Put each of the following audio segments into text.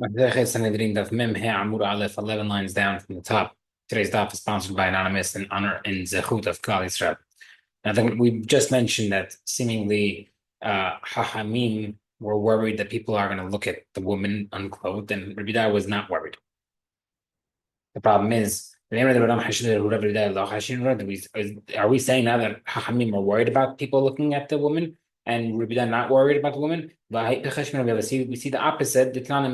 Sanhedrin Daf Mem He Amud Aleph, 11 lines down from the top. Today's daf is sponsored by Anonymous in honor and Zechut of Klal Yisrael. I think we just mentioned that seemingly Hachamim were worried that people are going to look at the woman unclothed, and Rabbi Yehuda was not worried. The problem is, are we saying now that Hachamim are worried about people looking at the woman and Rabbi Yehuda not worried about the woman? We see the opposite. It says,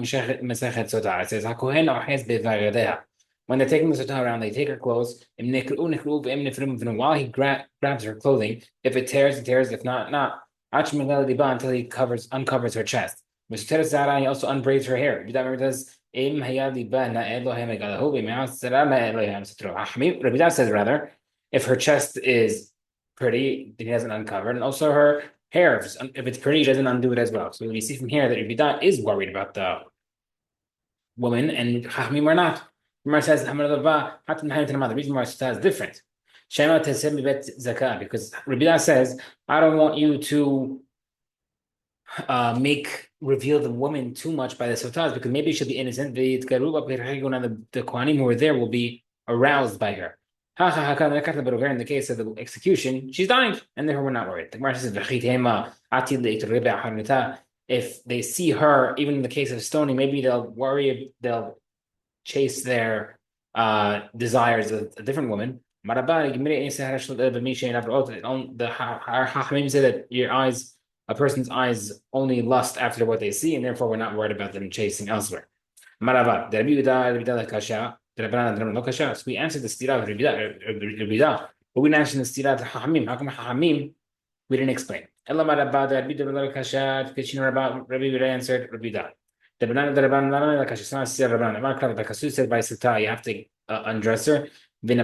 when they're taking the sotah around, they take her clothes. While he grabs her clothing, if it tears, it tears. If not, not. Until he uncovers her chest. He also unbraids her hair. Rabbi says rather, if her chest is pretty, then he doesn't uncover, and also her hair, if it's pretty, he doesn't undo it as well. So we see from here that Rabbi is worried about the woman, and Chachamim are not. Gemara says, the reason why Sotah is different. Because Rabbi says, I don't want you to reveal the woman too much by the sotas, because maybe she'll be innocent. The Kohanim who are there will be aroused by her. But in the case of the execution, she's dying, and therefore we're not worried. The Gemara says, if they see her, even in the case of stoning, maybe they'll chase their desires of a different woman. The Hachamim say that a person's eyes only lust after what they see, and therefore we're not worried about them chasing elsewhere. So we answered the stira of Rabbi, but we didn't answer the stira of Hachamim. How come Hachamim we didn't explain? Rabbi answered Rabbi. The Kasu said by Sita, you have to undress her. The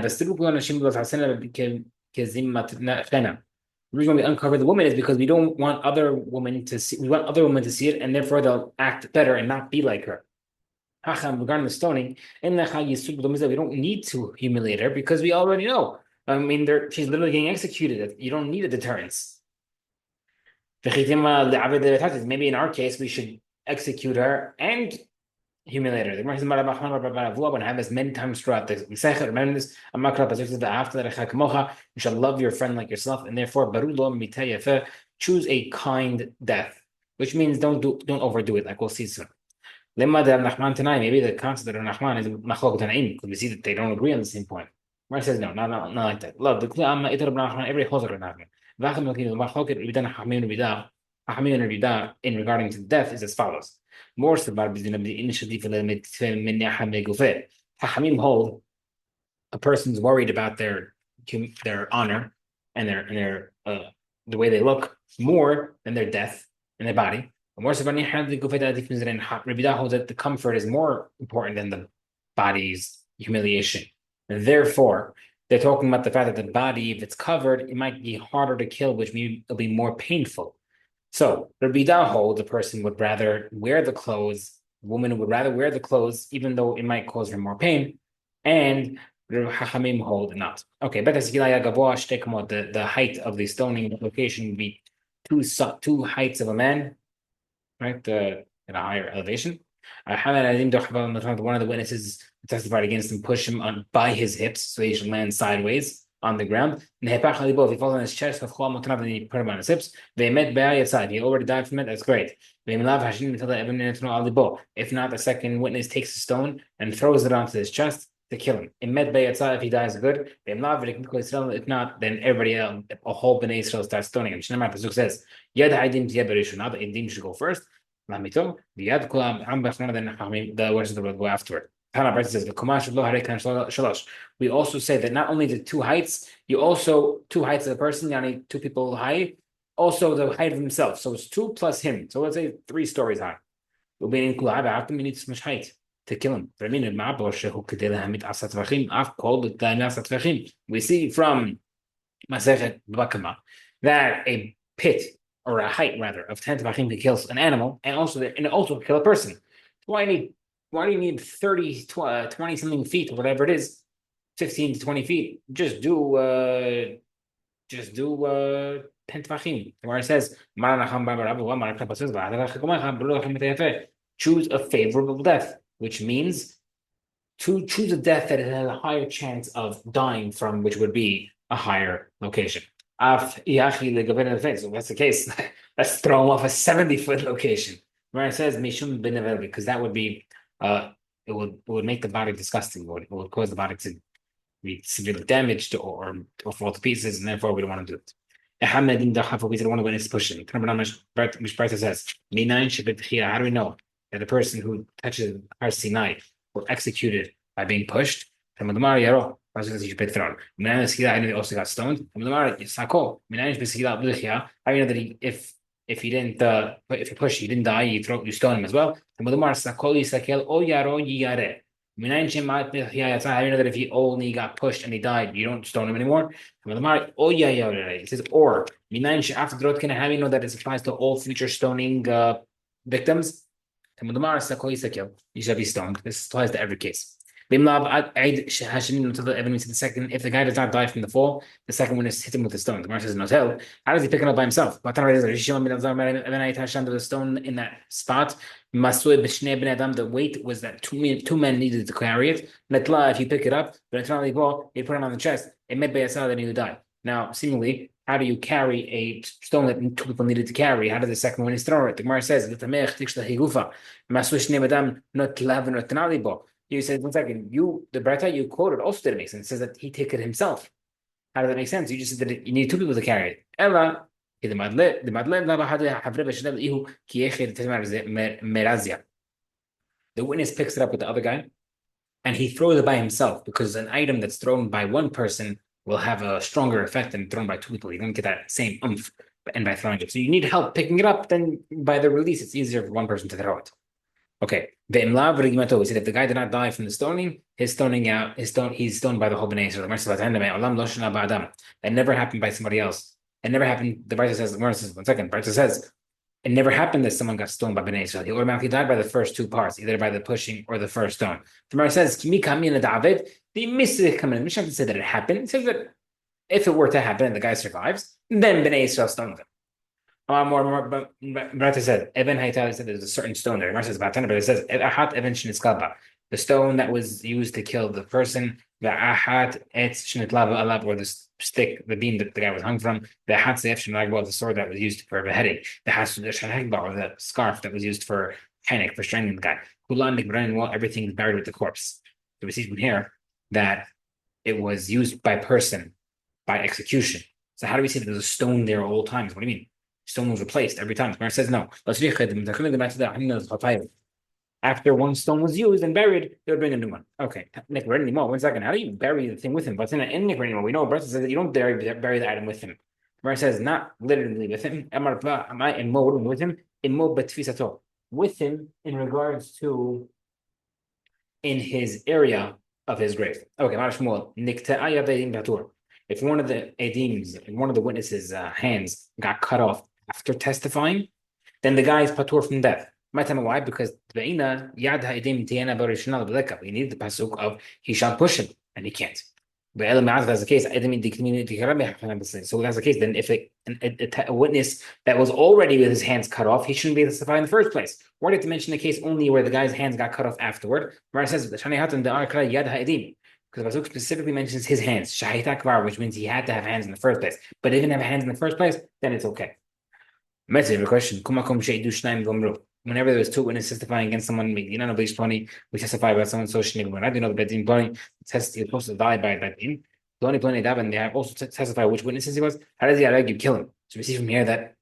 reason why we uncover the woman is because we don't want other women to see. We want other women to see it, and therefore they'll act better and not be like her. Regarding the stoning, we don't need to humiliate her because we already know. I mean, she's literally getting executed. You don't need a deterrence. Maybe in our case, we should execute her and humiliate her. The Gemara says, have this many times throughout the Masechet. Remember this. You shall love your friend like yourself, and therefore choose a kind death, which means don't overdo it, like we'll see soon. Maybe the concept of Nachman is machlok tanaim, because we see that they don't agree on the same point. Gemara says no, not like that. Love the every holds like Nachman. In regarding to death is as follows. More Hachamim hold a person's worried about their honor and their the way they look more than their death and their body. More Rabbi holds that the comfort is more important than the body's humiliation. And therefore, they're talking about the fact that the body, if it's covered, it might be harder to kill, which means it'll be more painful. So Rabbi holds the person would rather wear the clothes, the woman would rather wear the clothes, even though it might cause her more pain, and Hachamim hold not. Okay, but the height of the stoning location would be two heights of a man, right? At a higher elevation. One of the witnesses testified against him, push him by his hips, so he should land sideways on the ground. If he falls on his chest, and he put him on his hips. He already died from it. That's great. If not, the second witness takes a stone and throws it onto his chest to kill him. If he dies, good. If not, then everybody else, a whole Bnei Israel starts stoning him. Pasuk says, the Edim should go first. The words of the will go afterward. Tana says we also say that not only the two heights, two heights of the person, yani two people high, also the height of himself. So it's two plus him. So let's say 3 stories high. We need so much height to kill him. We see from Masechet Bakama that a pit, or a height rather, of 10 tefachim to kill an animal, and also to kill a person. Why do you need 30, 20 something feet, or whatever it is, 15 to 20 feet? Just do 10 tefachim. The Gemara says, choose a favorable death, which means to choose a death that has a higher chance of dying from, which would be a higher location. So that's the case. Let's throw him off a 70-foot location. Where it says Mishum bin, because that would be it would make the body disgusting. It would cause the body to be severely damaged or fall to pieces, and therefore we don't want to do it. We don't want to witness pushing. Mishparta says, how do we know that the person who touches Har Sinai were executed by being pushed? I know that he also got stoned. I know that if he didn't if you push, he didn't die, you stone him as well. I know that if he only got pushed and he died, you don't stone him anymore. It says or. I know that it applies to all future stoning victims. You shall be stoned. This applies to every case. The second, if the guy does not die from the fall, the second one is hit him with a stone. The Gemara says, "No tell." How does he pick it up by himself? The stone in that spot. The weight was that two men needed to carry it. If you pick it up, you put it on the chest. It meant that he would die. Now, seemingly, how do you carry a stone that two people needed to carry? How does the second one is thrown? The Gemara says, you said, one second, the Breta you quoted also didn't make sense. It says that he took it himself. How does that make sense? You just said that you need two people to carry it. Ella, the witness picks it up with the other guy and he throws it by himself because an item that's thrown by one person will have a stronger effect than thrown by two people. You don't get that same oomph and by throwing it. So you need help picking it up. Then by the release, it's easier for one person to throw it. Okay. He said if the guy did not die from the stoning, he's stoned by the whole Bnei Israel. That never happened by somebody else. It never happened. The Brisa says, one second, Brisa says, it never happened that someone got stoned by Bnei Israel. He automatically died by the first two parts, either by the pushing or the first stone. The Brisa says, David, the Mishnah come in. Mishnah said that it happened. It says that if it were to happen and the guy survives, then Bnei Israel stoned him. Brata said, Evan Haitali said there's a certain stone there. Mar says Batana, but it says Ahat Evan Shnitzkalba, the stone that was used to kill the person, the Ahat Etz Shnitlava Alab, or the stick, the beam that the guy was hung from, the Ahat Seif Shnagba, the sword that was used for beheading, the Hasud Shanagba, or the scarf that was used for panic, for strangling the guy. Kulan Nikbrain, well, everything is buried with the corpse. So we see from here that it was used by person, by execution. So how do we say that there's a stone there all times? What do you mean? Stone was replaced every time. The Gemara says no. After one stone was used and buried, they would bring a new one. Okay, Nick, ready anymore? 1 second. How do you bury the thing with him? But in Nick anymore, we know Brett says that you don't bury the item with him. Gemara says not literally with him. Am I in mode with him? In mode betfisato. With him in regards to in his area of his grave. Okay, if one of the edims, one of the witnesses' hands got cut off after testifying, then the guy is patur from death. Why? Because we need the pasuk of he shall push him, and he can't. But that's the case. So that's the case. Then if a witness that was already with his hands cut off, he shouldn't be able to testify in the first place. Why did to mention the case only where the guy's hands got cut off afterward? Where it says because the pasuk specifically mentions his hands, which means he had to have hands in the first place. But if he didn't have hands in the first place, then it's okay. Message question. Whenever there's two witnesses testifying against someone, we testify about someone so when I do know the bedin plani test he was supposed to die by that din. Plani and they have also testify which witnesses he was. How does he argue kill him? So we see from here that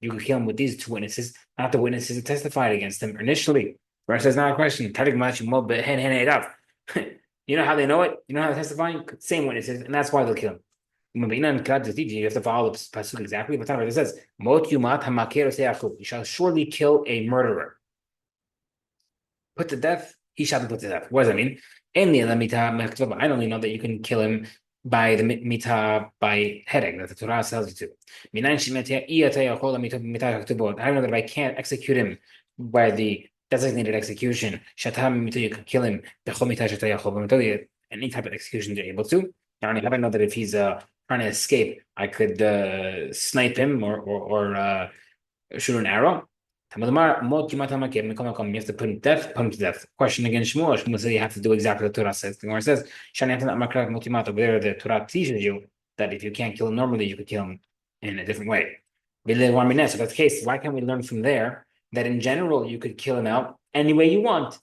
you could kill him with these two witnesses, not the witnesses that testified against him initially. Where it says not a question. You know how they know it? You know how they're testifying? Same witnesses, and that's why they'll kill him. You have to follow the pasuk exactly. But it says, you shall surely kill a murderer. Put to death, he shall be put to death. What does that mean? I only know that you can kill him by the mita by headache that the Torah tells you to. I know that if I can't execute him by the designated execution, you could kill him any type of execution you're able to. I don't know that if he's trying to escape, I could snipe him or shoot an arrow. You have to put him to death, put him to death. Question against Shmuel. Shmuel said you have to do exactly what the Torah says. The Gemara says, over there, the Torah teaches you that if you can't kill him normally, you could kill him in a different way. So that's the case. Why can't we learn from there that in general you could kill him out any way you want?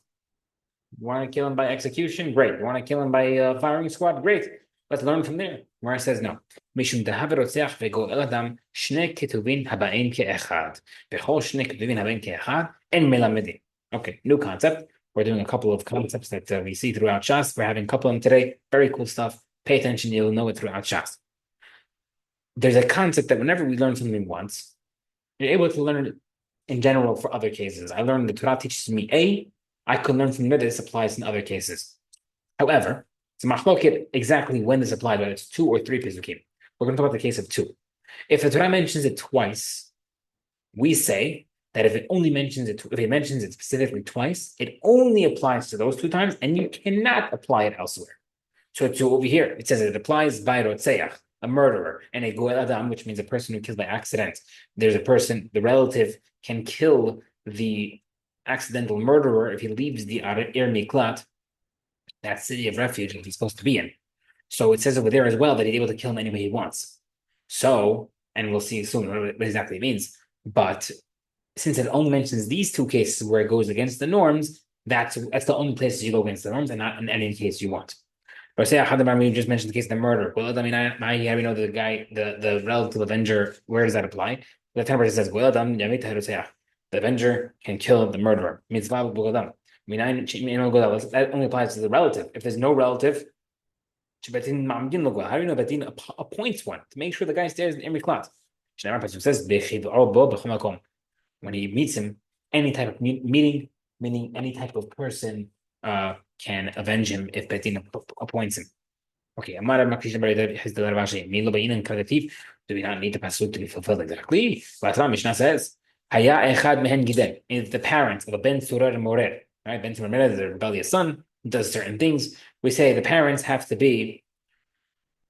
You want to kill him by execution? Great. You want to kill him by firing squad? Great. Let's learn from there. Where it says no. משום דהב רוצח וגואל אדם שני כתובים הבאים כאחד. בכל שני כתובים הבאים כאחד אין מלמדים. Okay, new concept. We're doing a couple of concepts that we see throughout Shas. We're having a couple of them today. Very cool stuff. Pay attention. You'll know it throughout Shas. There's a concept that whenever we learn something once, you're able to learn it in general for other cases. I learned the Torah teaches me A. I could learn from there that this applies in other cases. However, it's a machloket exactly when this applies, whether it's 2 or 3 pesukim. We're going to talk about the case of 2. If the Torah mentions it twice, we say that if it mentions it specifically twice, it only applies to those 2 times, and you cannot apply it elsewhere. So over here, it says it applies by rotzeach, a murderer, and a goel adam, which means a person who kills by accident. There's a person, the relative can kill the accidental murderer if he leaves the Ir Miklat, that city of refuge that he's supposed to be in. So it says over there as well that he's able to kill him any way he wants. So, and we'll see soon what exactly it means. But since it only mentions these 2 cases where it goes against the norms, that's the only places you go against the norms, and not in any case you want. But say we just mentioned the case of the murder. Well, I mean, how we know the guy, the relative avenger, where does that apply? The 10% says, the avenger can kill the murderer. That only applies to the relative. If there's no relative, how do you know Betin appoints one to make sure the guy stays in every class? Says when he meets him, any type of meeting, meaning any type of person can avenge him if Betin appoints him. Okay, do we not need the pasuk to be fulfilled exactly? Mishnah says, if the parents of a ben surar morer, right? Ben surar morer is a rebellious son, does certain things. We say the parents have to be,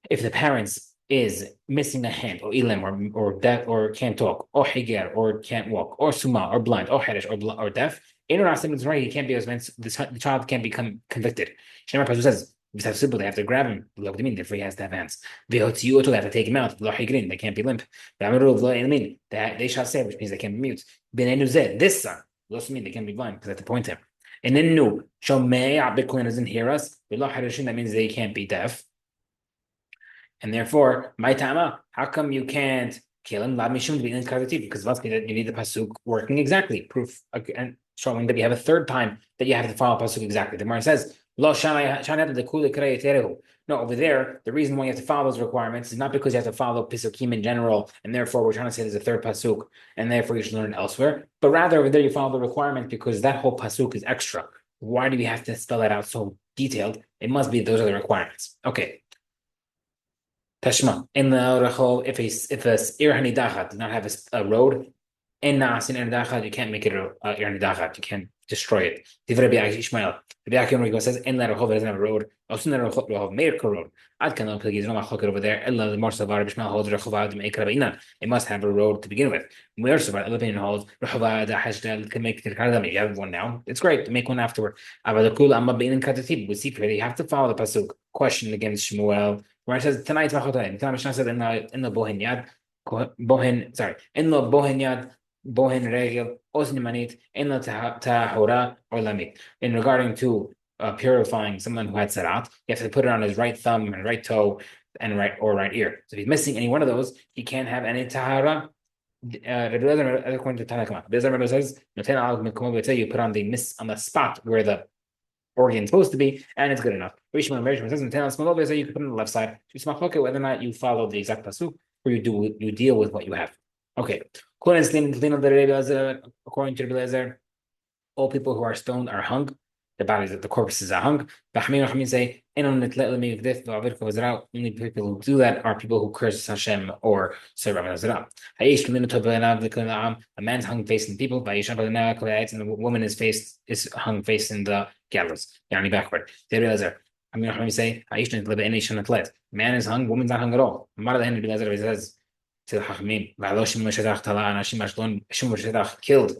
if the parents is missing a hand, or ilim, or deaf, or can't talk, or higer, or can't walk, or suma, or blind, or herish, or deaf, in or is right, he can't be, the child can't become convicted. Shemar Pasuk says, besides simple, they have to grab him. Therefore, he has to have hands. They have to take him out. They can't be limp. They shall say, which means they can't be mute. This son, doesn't mean they can't be blind because they have to point him. And then no, doesn't hear us. That means they can't be deaf. And therefore, my tama, how come you can't kill him? Because you need the pasuk working exactly. Proof and showing that you have a third time that you have to follow pasuk exactly. The Gemara says, no, over there, the reason why you have to follow those requirements is not because you have to follow pisukim in general, and therefore we're trying to say there's a third pasuk, and therefore you should learn it elsewhere. But rather over there you follow the requirement because that whole pasuk is extra. Why do we have to spell that out so detailed? It must be those are the requirements. Okay. Tashma. In the Rachel, if a Ir Hanidachat does not have a road, in Nas in Erdachat, you can't make it Ir Hanidachat. You can't destroy it. Divrei Ishmael. The Biakim says in that Rachel doesn't have a road. Also in that Rachel Meir road. Ad Kanal Pagis no Machloket over there. Ella the more Savar Bishmael holds Rachel to make Rabina. It must have a road to begin with. Meir Savar Ella Pin holds Rachel Hashdal can make the Kardami. You have one now. It's great to make one afterward. Avadakul Amma Bein Katatib. We see clearly you have to follow the pasuk. Question against Shmuel. Where it says tonight Machotayim. The Mishnah said in the Bohen Yad, in the Bohen Yad, Bohen Regel, Ozni Manit, in the Tahora or Lamit. In regarding to purifying someone who had sarat, you have to put it on his right thumb and right toe and right ear. So if he's missing any one of those, he can't have any tahara. According to Tanakh, Rebbe says, you put on the spot where the organ is supposed to be, and it's good enough. Rishma says you can put it on the left side. Whether or not you follow the exact pasuk or you deal with what you have. Okay. According to Rebbe Lezer, all people who are stoned are hung. The corpses are hung. Bachmin say, only people who do that are people who curse Hashem or serve Avodah Zarah. A man's hung facing people, and the woman is hung facing the gallows. Backward. They realize say, man is hung, woman's not hung at all. Says to Chachamim, killed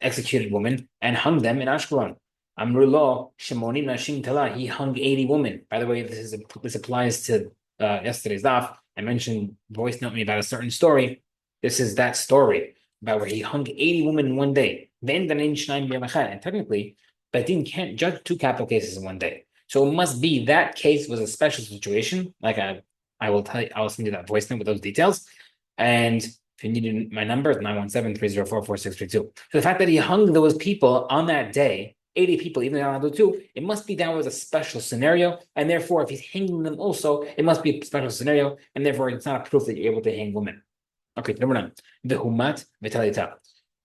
executed women and hung them in Ashkelon. Amrullah Shemonim Nashim Tala. He hung 80 women. By the way, this applies to yesterday's daf. I mentioned voice note me about a certain story. This is that story about where he hung 80 women in one day. And technically, Bedin can't judge two capital cases in one day. So it must be that case was a special situation. Like I will tell you, I will send you that voice note with those details. And if you need my number, it's 917-304-4632. So the fact that he hung those people on that day, 80 people, even though I do two, it must be that was a special scenario. And therefore, if he's hanging them also, it must be a special scenario. And therefore, it's not a proof that you're able to hang women. Okay, number 9. The humat vitalita.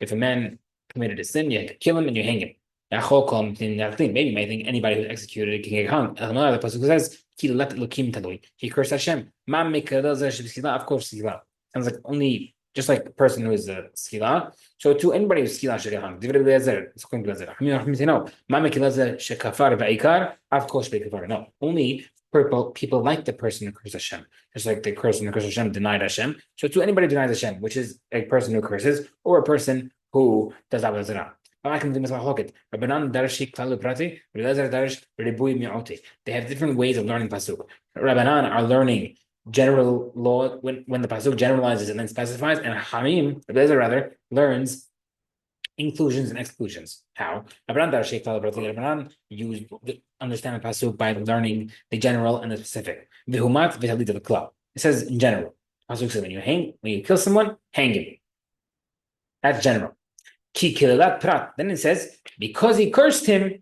If a man committed a sin, you kill him and you hang him. Maybe you may think anybody who's executed can get hung. Another person who says, he cursed Hashem. Of course, sounds like only just like a person who is a skila. So to anybody who's skila should get hung. Of course, no. Only people like the person who cursed Hashem, just like the person who cursed Hashem denied Hashem. So to anybody who denies Hashem, which is a person who curses or a person who does avodah zarah. They have different ways of learning pasuk. Rabbanan are learning general law when the pasuk generalizes and then specifies, and Hamim, rather, learns inclusions and exclusions. How? Rabbanan use understand the pasuk by learning the general and the specific. It says in general. Pasuk says when you kill someone, hang him. That's general. Then it says, because he cursed him,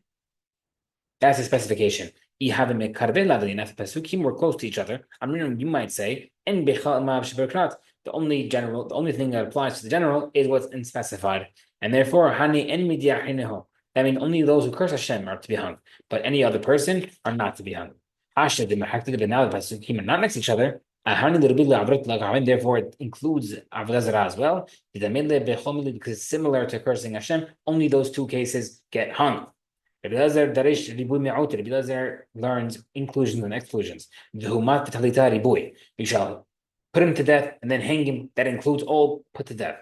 that's a specification. Enough pasukim were close to each other. I mean, you might say, the only thing that applies to the general is what's unspecified. And therefore, that means only those who curse Hashem are to be hung, but any other person are not to be hung. Now the pasukim are not next to each other. Therefore, it includes avodah zarah as well. Because it's similar to cursing Hashem, only those two cases get hung. Rabbi Elazar learns inclusions and exclusions. You shall put him to death and then hang him. That includes all put to death.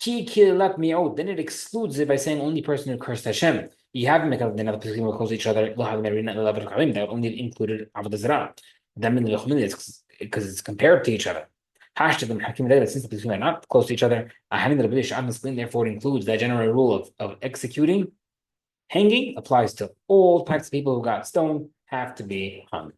Then it excludes it by saying only person who cursed Hashem. You have another person who close to each other. That only included avodah zarah. Because it's compared to each other. Since the two are not close to each other, therefore it includes that general rule of executing. Hanging applies to all types of people who got stoned, have to be hung.